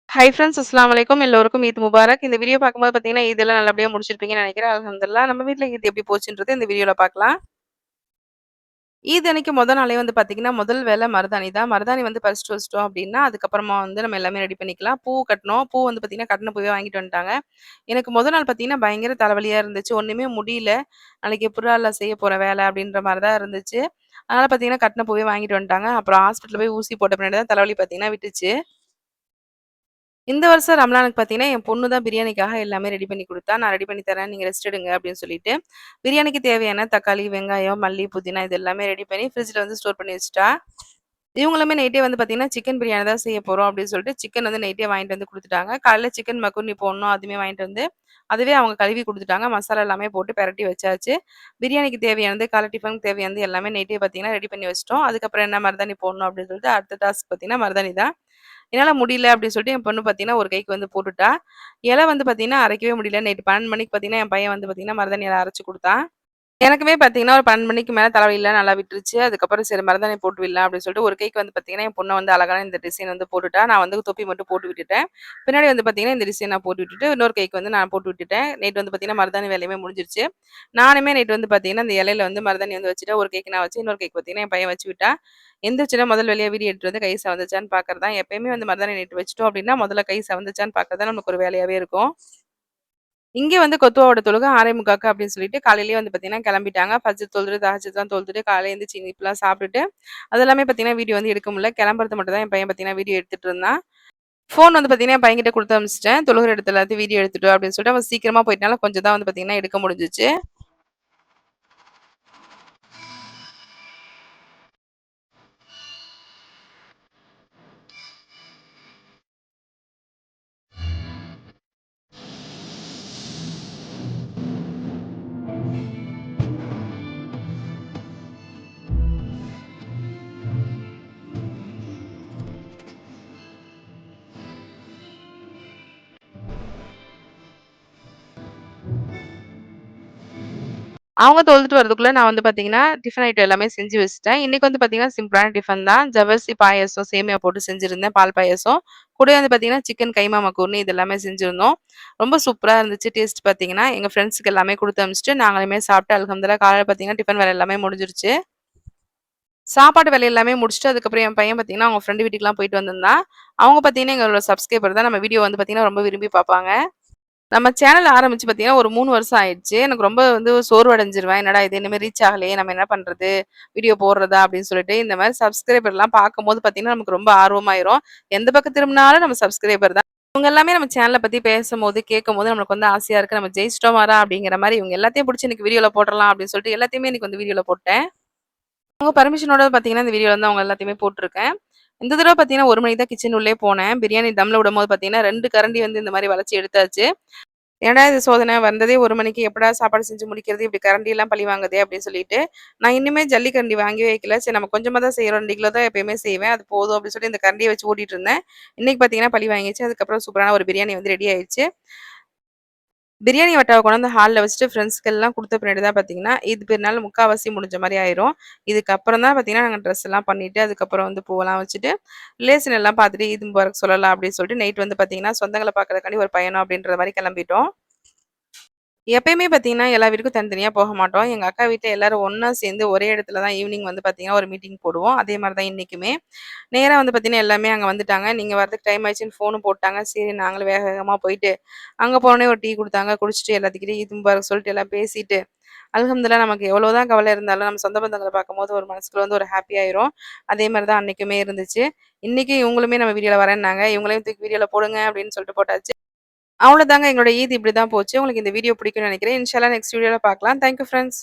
Hi friends அஸ்ஸலாமு அலைக்கும். எல்லோருக்கும் ஈத் முபாரக். இந்த வீடியோ பார்க்கும்போது பார்த்தீங்கன்னா, ஈதெல்லாம் நல்லபடியா முடிச்சிருப்பீங்கன்னு நெனைக்கிறேன். அல்ஹம்துலில்லாஹ். நம்ம வீட்ல ஈத் எப்படி போச்சுன்றது இந்த வீடியோல பார்க்கலாம். ஈத் அன்னைக்கு நாளே வந்து பார்த்தீங்கன்னா, முதல் வேலை மருதாணி தான். மருதாணி வந்து பறிச்சுட்டு வச்சுட்டோம் அப்படின்னா, அதுக்கப்புறமா வந்து நம்ம எல்லாமே ரெடி பண்ணிக்கலாம். பூ கட்டணும். பூ வந்து பார்த்தீங்கன்னா, கட்டின பூவே வாங்கிட்டு வந்துட்டாங்க. எனக்கு நாள் பார்த்தீங்கன்னா, பயங்கர தலைவலியா இருந்துச்சு. ஒண்ணுமே முடியல. நாளைக்கு எப்புட்றா செய்ய போறேன் வேலை அப்படின்ற மாரி தான் இருந்துச்சு. அதனால பார்த்தீங்கன்னா, கட்டின பூவே வாங்கிட்டு வந்துட்டாங்க. அப்புறம் ஹாஸ்பிட்டல்ல போய் ஊசி போட்ட பின்னாடி தான் தலைவலி பார்த்தீங்கன்னா விட்டுச்சு. இந்த வருஷம் ரம்லானுக்கு பார்த்தீங்கன்னா, என் பொண்ணு தான் பிரியாணிக்காக எல்லாமே ரெடி பண்ணி குடுத்தா. நான் ரெடி பண்ணி தரேன். நீங்க ரெஸ்ட் எடுங்க அப்படின்னு சொல்லிட்டு, பிரியாணிக்கு தேவையான தக்காளி, வெங்காயம், மல்லி, புதினா இது எல்லாமே ரெடி பண்ணி ஃப்ரிட்ஜ்ல வந்து ஸ்டோர் பண்ணி வச்சுட்டா. இவங்களுமே நைட்டே வந்து பார்த்தீங்கன்னா, சிக்கன் பிரியாணி தான் செய்ய போறோம் அப்படின்னு சொல்லிட்டு, சிக்கன் வந்து நைட்டே வாங்கிட்டு வந்து குடுத்துட்டாங்க. காலையில சிக்கன் மக்குனி போடணும். அதுவுமே வாங்கிட்டு வந்து, அதுவே அவங்க கழுவி குடுத்துட்டாங்க. மசாலா எல்லாமே போட்டு பெரட்டி வச்சாச்சு. பிரியாணிக்கு தேவையானது, காலை டிஃபனுக்கு தேவையானது எல்லாமே நைட்டே பார்த்தீங்கன்னா, ரெடி பண்ணி வச்சுட்டோம். அதுக்கப்புறம் என்ன மருதாணி போடணும் அப்படின்னு சொல்லிட்டு, அடுத்த டாஸ்க் பார்த்தீங்கன்னா, மருதாணி தான். என்னால முடியல அப்படின்னு சொல்லிட்டு என் பொண்ணு பார்த்தீங்கன்னா, ஒரு கைக்கு வந்து போட்டுட்டா. இலை வந்து பார்த்தீங்கன்னா, அரைக்கவே முடியல. நைட்டு 12 மணிக்கு பார்த்தீங்கன்னா, என் பையன் வந்து பார்த்தீங்கன்னா, மருதாணி இலை அரைச்சு குடுத்தான். எனக்குமே பார்த்தீங்கன்னா, ஒரு 12 மணிக்கு மேல தலைவலிலாம் நல்லா விட்டுருச்சு. அதுக்கப்புறம் சரி மருதாணி போட்டு விடலாம் அப்படின்னு சொல்லிட்டு, ஒரு கைக்கு வந்து பார்த்தீங்கன்னா, என் பொண்ணு வந்து அழகான இந்த டிசைன் வந்து போட்டுட்டா. நான் வந்து தொப்பி மட்டும் போட்டு விட்டுட்டேன். பின்னாடி வந்து பார்த்தீங்கன்னா, இந்த டிசைன் நான் போட்டு விட்டுட்டு, இன்னொரு கைக்கு வந்து நான் போட்டு விட்டுட்டேன். நைட் வந்து பார்த்தீங்கன்னா, மருதாணி வேலையுமே முடிஞ்சிருச்சு. நானுமே நைட் வந்து பார்த்தீங்கன்னா, அந்த இலையில வந்து மருதாணி வந்து வச்சுட்டேன். ஒரு கைக்கு நான் வச்சு, இன்னொரு கைக்கு பார்த்தீங்கன்னா, என் பையன் வச்சு விட்டான். எந்திரிச்சோனே முதல் வேலையா வீடியோ எடுத்துட்டு வந்து கை செவந்துச்சான்னு பார்க்கறது தான். எப்பயுமே வந்து மருதாணி நைட்டு வச்சுட்டோம் அப்படின்னா, முதல்ல கை செவந்துச்சான்னு பார்க்கறது தான் நமக்கு ஒரு வேலையாவே இருக்கும். இங்க வந்து கொத்துவாவோட தொழுகை 6:45க்கு அப்படின்னு சொல்லிட்டு காலையிலேயே வந்து பார்த்தீங்கன்னா கிளம்பிட்டாங்க. ஃபஜ்ர் தொழுதுட்டு, தஹஜ்ஜுத்லாம் தொழுதுட்டு, காலையில எந்திரிச்சு இனிப்புலாம் சாப்பிட்டுட்டு, அதெல்லாமே பார்த்தீங்கன்னா வீடியோ வந்து எடுக்க முடியல. கிளம்புறது மட்டும் தான் என் பையன் பார்த்தீங்கன்னா வீடியோ எடுத்துட்டு இருந்தான். ஃபோன் வந்து பார்த்தீங்கன்னா என் பையன்கிட்ட குடுத்து அனுப்பிச்சுட்டேன். தொழுகிற இடத்துல எல்லாத்தையும் வீடியோ எடுத்துட்டு வா அப்படின்னு சொல்லிட்டு, அவன் சீக்கிரமா போயிட்டனால கொஞ்சம் தான் வந்து பார்த்தீங்கன்னா எடுக்க முடிஞ்சுச்சு. அவங்க தொழுதுட்டு வரதுக்குள்ள நான் வந்து பார்த்தீங்கன்னா, டிஃபன் ஐட்டம் எல்லாமே செஞ்சு வச்சுட்டேன். இன்னைக்கு வந்து பார்த்தீங்கன்னா, சிம்பிளான டிஃபன் தான். ஜவ்வரிசி பாயாசம், சேமியா போட்டு செஞ்சிருந்தேன். பால் பாயாசம். கூடவே வந்து பார்த்தீங்கன்னா, சிக்கன் கைமா மக்கூர்னி இது எல்லாமே செஞ்சிருந்தோம். ரொம்ப சூப்பரா இருந்துச்சு. டேஸ்ட் பார்த்தீங்கன்னா, எங்க ஃப்ரெண்ட்ஸ்க்கு எல்லாமே குடுத்து அனுப்பிச்சுட்டு, நாங்களுமே சாப்பிட்டு அல்ஹம்துலில்லாஹ் காலையில பார்த்தீங்கன்னா, டிஃபன் வேலை எல்லாமே முடிஞ்சிருச்சு. சாப்பாடு வேலை எல்லாமே முடிச்சுட்டு, அதுக்கப்புறம் என் பையன் பார்த்தீங்கன்னா, அவங்க ஃப்ரெண்ட் வீட்டுக்குலாம் போயிட்டு வந்திருந்தான். அவங்க பார்த்தீங்கன்னா, எங்களோட சப்ஸ்கிரைபர் தான். நம்ம வீடியோ வந்து பார்த்தீங்கன்னா, ரொம்ப விரும்பி பார்ப்பாங்க. நம்ம சேனல் ஆரம்பிச்சு பார்த்தீங்கன்னா, ஒரு 3 வருஷம் ஆயிடுச்சு. எனக்கு ரொம்ப வந்து சோர்வடைஞ்சிருவேன். என்னடா இது இனிமே ரீச் ஆகலையே! நம்ம என்ன பண்றது? வீடியோ போடுறதா? அப்படின்னு சொல்லிட்டு, இந்த மாரி சப்ஸ்கிரைபர்லாம் பார்க்கும்போது பார்த்தீங்கன்னா, நமக்கு ரொம்ப ஆர்வமாயிரும். எந்த பக்கம் திரும்பினாலும் நம்ம சப்ஸ்கிரைபர் தான். இவங்க எல்லாமே நம்ம சேனல பத்தி பேசும்போது, கேட்கும்போது நம்மளுக்கு வந்து ஆசையா இருக்கு. நம்ம ஜெயிச்சிட்டோமாடா! அப்படிங்கிற மாரி இவங்க எல்லாத்தையும் புடிச்சு இன்னைக்கு வீடியோல போட்டுறலாம் அப்படின்னு சொல்லிட்டு எல்லாத்தையுமே இன்னைக்கு வந்து வீடியோல போட்டேன். அவங்க பர்மிஷனோட பார்த்தீங்கன்னா, இந்த வீடியோல வந்து அவங்க எல்லாத்தையுமே போட்டுருக்கேன். இந்த தடவ பார்த்தீங்கன்னா, 1 மணிக்கு தான் கிச்சன் உள்ளயே போனேன். பிரியாணி தம்ல விடும்போது பார்த்தீங்கன்னா, 2 கரண்டி வந்து இந்த மாரி வளைச்சு எடுத்தாச்சு. "ஏன்டா இது சோதனை வந்ததே 1 மணிக்கு எப்படா சாப்பாடு செஞ்சு முடிக்கிறது? இப்படி கரண்டிலாம் பழி வாங்குதே!" அப்படின்னு சொல்லிட்டு, நான் இன்னுமே ஜல்லி கரண்டி வாங்கி வைக்கல. சரி நம்ம கொஞ்சமா தான் செய்றோம். 2 கிலோ தான் எப்பயுமே செய்வேன். அது போதும் அப்படின்னு சொல்லி இந்த கரண்டிய வச்சு ஓட்டிட்டு இருந்தேன். இன்னைக்கு பார்த்தீங்கன்னா பழி வாங்கிருச்சு. அதுக்கப்புறம் சூப்பரான ஒரு பிரியாணி வந்து ரெடி ஆயிருச்சு. பிரியாணி வட்டாவ கொண்டாந்து ஹால்ல வச்சுட்டு ஃப்ரெண்ட்ஸ்க்கெல்லாம் குடுத்த பின்னாடி தான் பார்த்தீங்கன்னா, ஈத் பெருநாள் முக்காவாசி முடிஞ்ச மாரி ஆயிரும். இதுக்கப்புறம் தான் பார்த்தீங்கன்னா, நாங்க ட்ரெஸ் எல்லாம் பண்ணிட்டு, அதுக்கப்புறம் வந்து பூவெல்லாம் வச்சுட்டு, ரிலேஷன் எல்லாம் பார்த்துட்டு ஈத் முபாரக் சொல்லலாம் அப்படின்னு சொல்லிட்டு, நைட் வந்து பார்த்தீங்கன்னா, சொந்தங்கள பார்க்கறதுக்காண்டி ஒரு பயணம் அப்படின்ற மாரி கிளம்பிட்டோம். எப்பயுமே பார்த்தீங்கன்னா, எல்லா வீட்டுக்கும் தனித்தனியா போக மாட்டோம். எங்க அக்கா வீட்ல எல்லாரும் ஒண்ணா சேர்ந்து ஒரே இடத்துல தான் ஈவினிங் வந்து பார்த்தீங்கன்னா, ஒரு மீட்டிங் போடுவோம். அதே மாரி தான் இன்னைக்குமே. நேரா வந்து பார்த்தீங்கன்னா, எல்லாமே அங்க வந்துட்டாங்க. நீங்க வரதுக்கு டைம் ஆயிடுச்சுன்னு ஃபோனும் போட்டாங்க. சரி நாங்களும் வேக வேகமா போயிட்டு, அங்க போனோனே ஒரு டீ குடுத்தாங்க. குடிச்சுட்டு எல்லாத்துக்கிட்டயும் ஈத் முபாரக் சொல்லிட்டு எல்லாம் பேசிட்டு, அல்ஹம்துலில்லாஹ் நமக்கு எவ்வளோதான் கவலை இருந்தாலும், நம்ம சொந்த பந்தங்கள பார்க்கும்போது ஒரு மனசுக்குள்ள வந்து ஒரு ஹாப்பி ஆயிரும். அதே மாரி தான் அன்னைக்குமே இருந்துச்சு. இன்னைக்கு இவங்களுமே நம்ம வீடியோல வரேன்னாங்க. இவங்களையும் தூக்கி வீடியோல போடுங்க அப்படின்னு சொல்லிட்டு போட்டாச்சு. அவ்வளோதாங்க எங்களோட ஈத் இப்படிதான் போச்சு. உங்களுக்கு இந்த வீடியோ பிடிக்கும்னு நெனைக்கிறேன். இன்ஷா அல்லாஹ் நெக்ஸ்ட் வீடியோல பார்க்கலாம். Thank you friends.